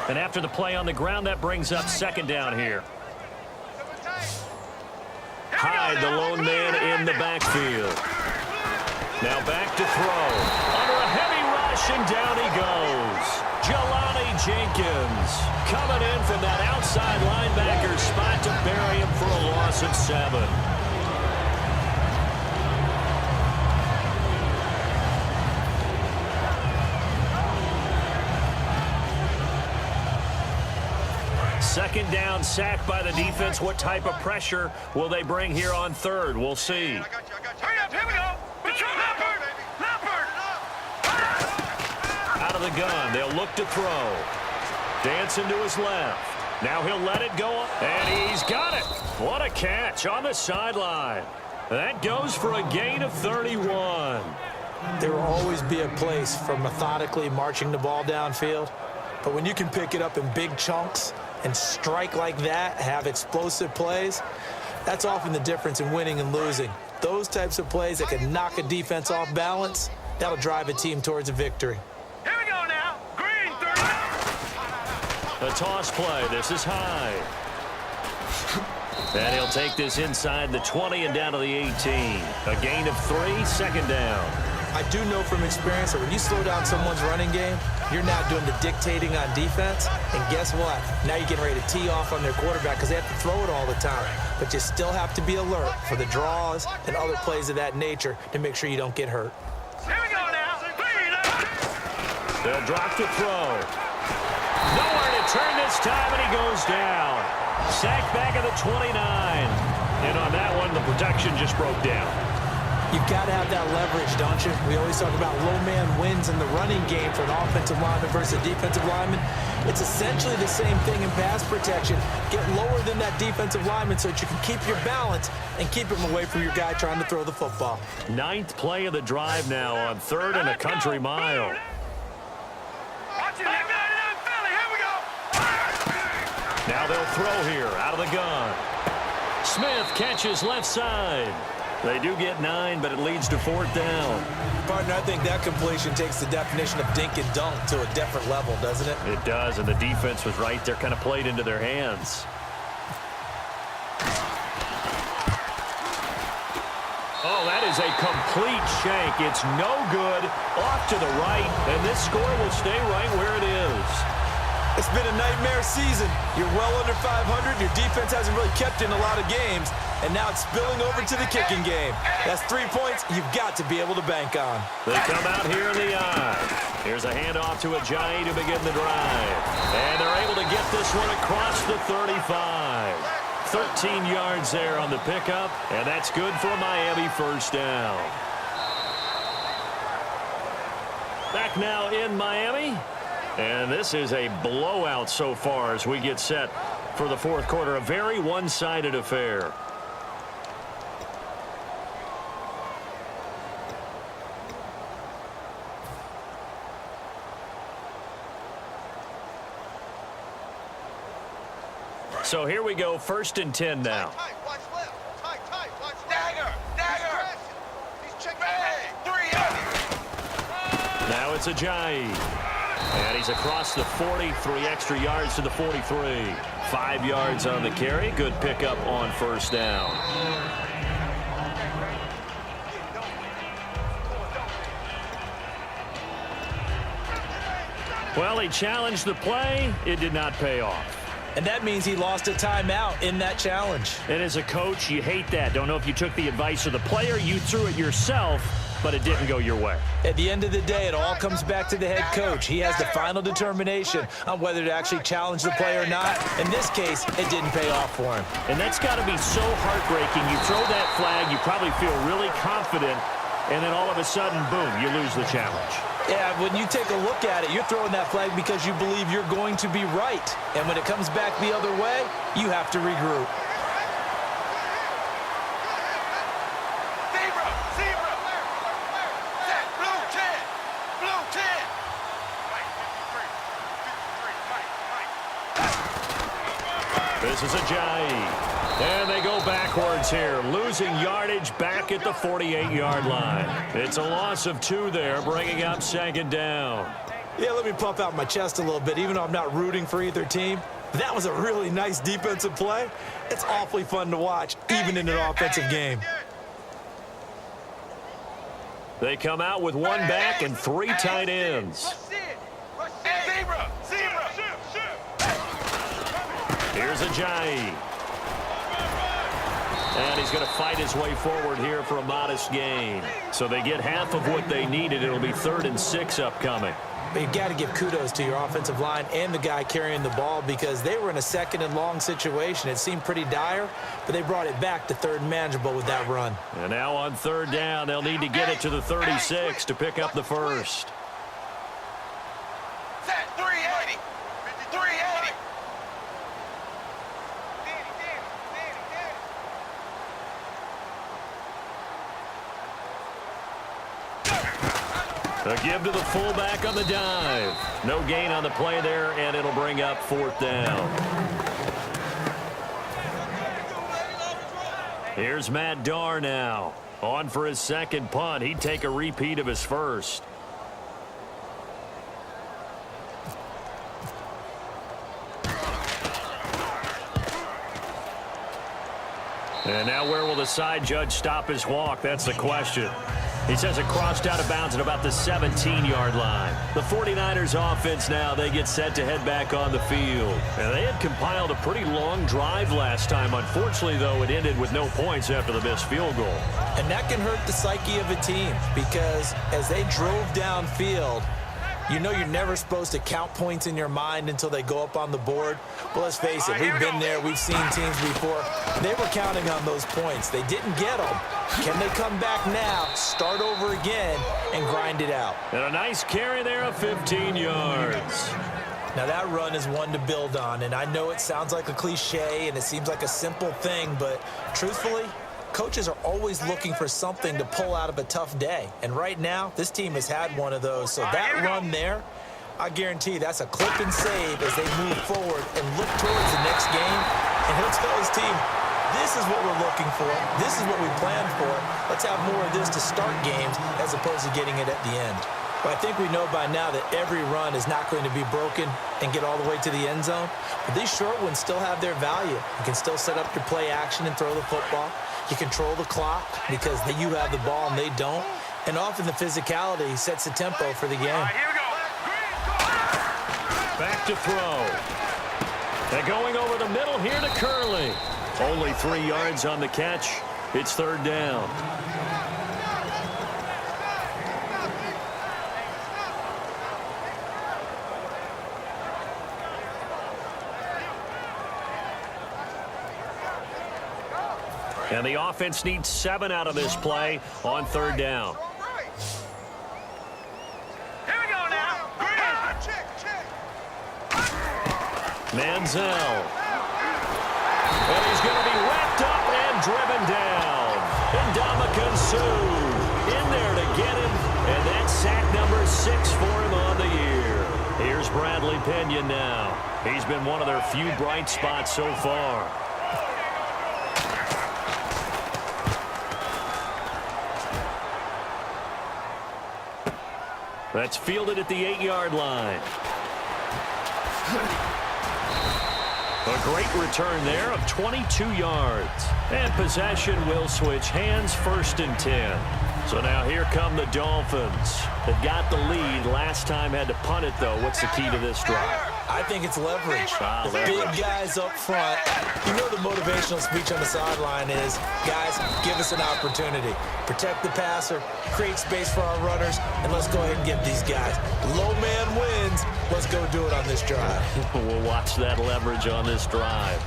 And after the play on the ground, that brings up second down here. Hyde, the lone man in the backfield. Now back to throw. Under a heavy rush, and down he goes. Jelani Jenkins coming in from that outside linebacker spot to bury him for a loss of 7. Second down, sack by the defense. What type of pressure will they bring here on third? We'll see. Hurry up, here we go. Out of the gun, they'll look to throw. Dancing to his left. Now he'll let it go, and he's got it. What a catch on the sideline. That goes for a gain of 31. There will always be a place for methodically marching the ball downfield, but when you can pick it up in big chunks and strike like that, have explosive plays, that's often the difference in winning and losing. Those types of plays that can knock a defense off balance, that'll drive a team towards a victory. Here we go now. Green, 30. A toss play. This is Hyde. And he'll take this inside the 20 and down to the 18. A gain of 3, second down. I do know from experience that when you slow down someone's running game, you're now doing the dictating on defense. And guess what? Now you're getting ready to tee off on their quarterback because they have to throw it all the time. But you still have to be alert for the draws and other plays of that nature to make sure you don't get hurt. Here we go now. They'll drop to throw. Nowhere to turn this time, and he goes down. Sacked back at the 29. And on that one, the protection just broke down. You've got to have that leverage, don't you? We always talk about low man wins in the running game for an offensive lineman versus a defensive lineman. It's essentially the same thing in pass protection. Get lower than that defensive lineman so that you can keep your balance and keep him away from your guy trying to throw the football. 9th play of the drive now on 3rd and a country mile. Now they'll throw here out of the gun. Smith catches left side. They do get 9, but it leads to 4th down. Partner, I think that completion takes the definition of dink and dunk to a different level, doesn't it? It does, and the defense was right there, kind of played into their hands. Oh, that is a complete shank. It's no good. Off to the right, and this score will stay right where it is. It's been a nightmare season. You're well under 500. Your defense hasn't really kept in a lot of games, and now it's spilling over to the kicking game. That's 3 points you've got to be able to bank on. They come out here in the eye. Here's a handoff to Ajayi to begin the drive. And they're able to get this one across the 35. 13 yards there on the pickup, and that's good for a Miami first down. Back now in Miami. And this is a blowout so far as we get set for the 4th quarter. A very one-sided affair. So here we go, 1st and 10 now. Tight, watch left. Tight, watch dagger. He's checking. 3. Now it's Ajayi. And he's across the 40, 3 extra yards to the 43. 5 yards on the carry. Good pickup on first down. Well, he challenged the play. It did not pay off. And that means he lost a timeout in that challenge. And as a coach, you hate that. Don't know if you took the advice of the player. You threw it yourself, but it didn't go your way. At the end of the day, it all comes back to the head coach. He has the final determination on whether to actually challenge the play or not. In this case, it didn't pay off for him. And that's got to be so heartbreaking. You throw that flag, you probably feel really confident, and then all of a sudden, boom, you lose the challenge. Yeah, when you take a look at it, you're throwing that flag because you believe you're going to be right. And when it comes back the other way, you have to regroup. This is Ajayi. And they go backwards here, losing yardage back at the 48-yard line. It's a loss of 2 there, bringing up second down. Yeah, let me puff out my chest a little bit, even though I'm not rooting for either team. That was a really nice defensive play. It's awfully fun to watch, even in an offensive game. They come out with one back and three tight ends. Here's Ajayi. And he's going to fight his way forward here for a modest gain. So they get half of what they needed. It'll be 3rd and 6 upcoming. But you've got to give kudos to your offensive line and the guy carrying the ball because they were in a 2nd and long situation. It seemed pretty dire, but they brought it back to 3rd and manageable with that run. And now on 3rd down, they'll need to get it to the 36 to pick up the first. Set 380. 380. A give to the fullback on the dive. No gain on the play there, and it'll bring up 4th down. Here's Matt Darr now. On for his 2nd punt. He'd take a repeat of his first. And now where will the side judge stop his walk? That's the question. He says it crossed out of bounds at about the 17-yard line. The 49ers offense now, they get set to head back on the field. And they had compiled a pretty long drive last time. Unfortunately, though, it ended with no points after the missed field goal. And that can hurt the psyche of a team because as they drove downfield, you know you're never supposed to count points in your mind until they go up on the board. Well, let's face it, we've been there. We've seen teams before. They were counting on those points. They didn't get them. Can they come back now, start over again, and grind it out? And a nice carry there of 15 yards. Now, that run is one to build on, and I know it sounds like a cliche and it seems like a simple thing, but truthfully, coaches are always looking for something to pull out of a tough day. And right now, this team has had one of those. So that run there, I guarantee that's a clip and save as they move forward and look towards the next game. And he'll tell his team, this is what we're looking for. This is what we planned for. Let's have more of this to start games as opposed to getting it at the end. But I think we know by now that every run is not going to be broken and get all the way to the end zone. But these short ones still have their value. You can still set up your play action and throw the football. You control the clock because you have the ball and they don't. And often the physicality sets the tempo for the game. Back to throw. They're going over the middle here to Curley. Only 3 yards on the catch. It's 3rd down. And the offense needs 7 out of this play on 3rd down. Here we go now. Check. Manziel. And he's going to be wrapped up and driven down. And Ndamukong Suh in there to get him. And that's sack number 6 for him on the year. Here's Bradley Pinion now. He's been one of their few bright spots so far. That's fielded at the 8-yard line. A great return there of 22 yards. And possession will switch hands, 1st and 10. So now here come the Dolphins. They got the lead. Last time had to punt it, though. What's the key to this drive? I think it's leverage. The big guys up front. You know the motivational speech on the sideline is, guys, give us an opportunity. Protect the passer, create space for our runners, and let's go ahead and get these guys. Low man wins. Let's go do it on this drive. We'll watch that leverage on this drive.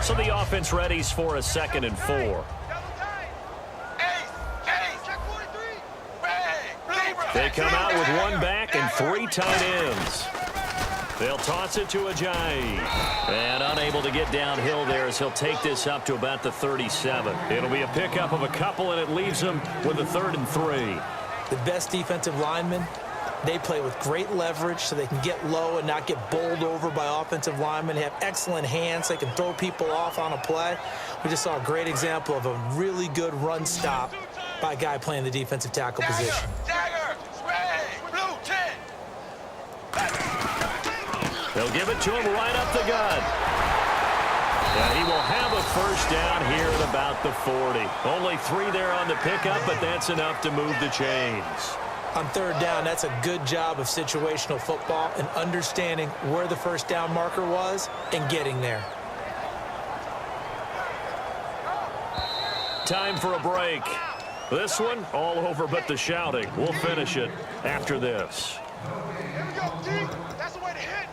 So the offense readies for a 2nd and 4. They come out with one back and 3 tight ends. They'll toss it to Ajayi. And unable to get downhill there as he'll take this up to about the 37. It'll be a pickup of a couple, and it leaves him with a 3rd and 3. The best defensive linemen, they play with great leverage so they can get low and not get bowled over by offensive linemen. They have excellent hands. They can throw people off on a play. We just saw a great example of a really good run stop by a guy playing the defensive tackle position. Dagger! Ray! Blue 10! They'll give it to him right up the gut. And he will have a first down here at about the 40. Only 3 there on the pickup, but that's enough to move the chains. On third down, that's a good job of situational football and understanding where the first down marker was and getting there. Time for a break. This one, all over but the shouting. We'll finish it after this. Here we go, D! That's the way to hit!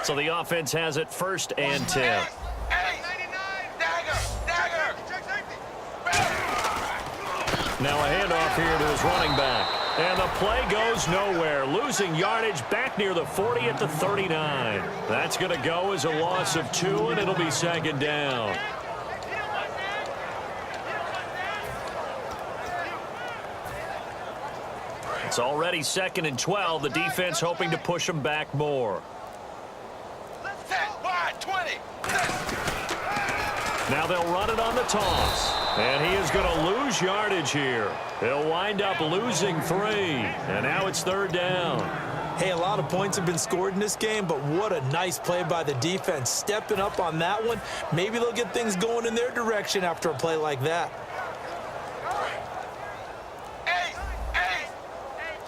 So the offense has it first and 10. Hey! 99! Dagger! Dagger! Check safety! Now a handoff here to his running back. And the play goes nowhere. Losing yardage back near the 40 at the 39. That's going to go as a loss of 2, and it'll be second down. It's already 2nd and 12. The defense hoping to push them back more. 10, wide, 20! Now they'll run it on the toss. And he is going to lose yardage here. He'll wind up losing 3. And now it's third down. Hey, a lot of points have been scored in this game, but what a nice play by the defense. Stepping up on that one. Maybe they'll get things going in their direction after a play like that. Hey,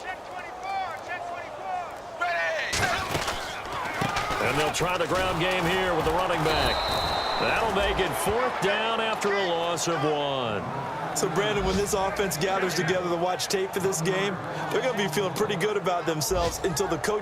check 24, check 24! Ready! And they'll try the ground game here with the running back. That'll make it 4th down after a loss of 1. So, Brandon, when this offense gathers together to watch tape for this game, they're going to be feeling pretty good about themselves until the coach